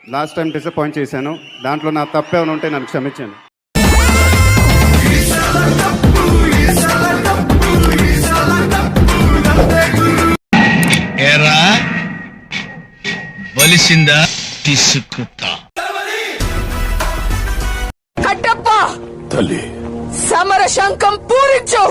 Last time disappoint చేశాను. దాంట్లో నా తప్పేమైనా ఉంటే నన్ను క్షమించండి. ఏరా బలిసిందా తీసుకుంటా. కట్టప్ప తల్లి సమర శంఖం పూరించు.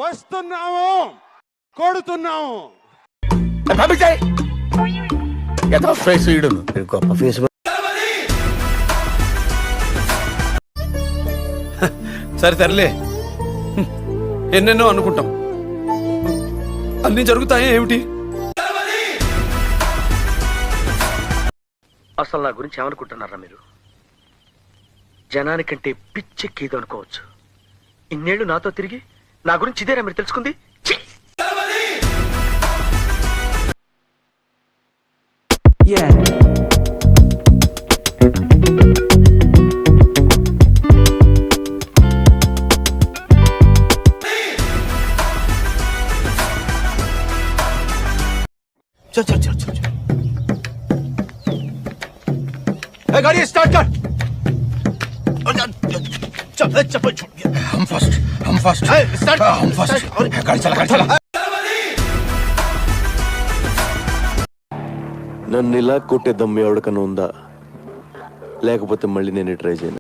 వస్తున్నాము, కొడుతున్నాము. గొప్ప ఫేస్. సరే తరలే, ఎన్నెన్నో అనుకుంటాం, అన్ని జరుగుతాయి ఏమిటి? అసలు నా గురించి ఏమనుకుంటున్నారా మీరు? జనానికంటే పిచ్చెక్కేదో అనుకోవచ్చు. ఇన్నేళ్లు నాతో తిరిగి నా గురించి ఇదేనా మీరు తెలుసుకుంది? चल चल चल चल गाड़ी स्टार्ट कर. हम फर्स्ट स्टार्ट. हम फर्स्ट. गाड़ी चला. నన్ను ఇలా కొట్టే దమ్ము ఎవరికన్నా ఉందా? లేకపోతే మళ్ళీ నేను ట్రై చేయను.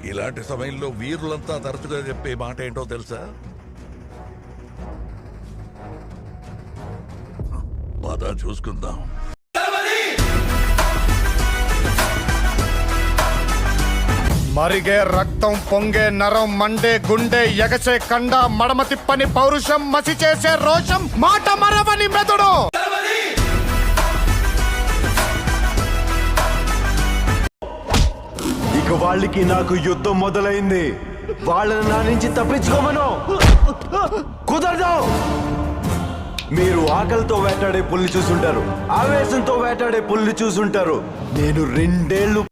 ఇలాంటి సమయంలో వీరులంతా తరచుగా చెప్పే మాట ఏంటో తెలుసా? పద చూసుకుందాం. మరిగే రక్తం, పొంగే నరం, మండే గుండె, ఎగసే కండ, మడమ తిప్పని పౌరుషం, మసి చేసే రోషం, మాట మరవని మెదడు. ఇక వాళ్ళకి నాకు యుద్ధం మొదలైంది. వాళ్ళని నా నుంచి తప్పించుకోమను. కుదరదు. మీరు ఆకలితో వేటాడే పుల్లి చూసుంటారు, ఆవేశంతో వేటాడే పుల్లి చూసుంటారు. నేను 2 ఏళ్ళు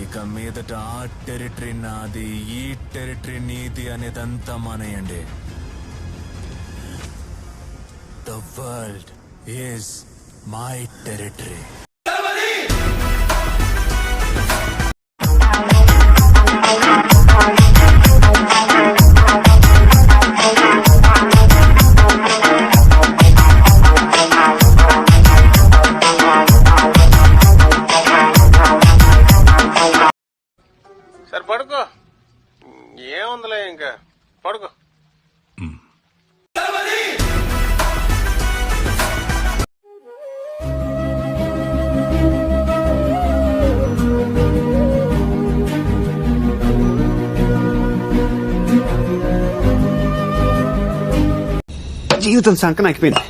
ఇక మీదట ఆ టెరిటరీ నాది, ఈ టెరిటరీ నీది అనేదంతా మానేయండి. The world is my territory. సరే పడుకో, ఏముందిలే ఇంకా పడుకో. జీవితం సంకనాకిపోయింది.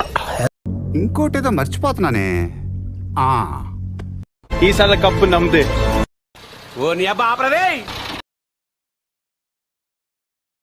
ఇంకోటేదో మర్చిపోతున్నానే. ఈసారి కప్పు నమ్మితే ఓ నీ అబ్బా ఆపరదే.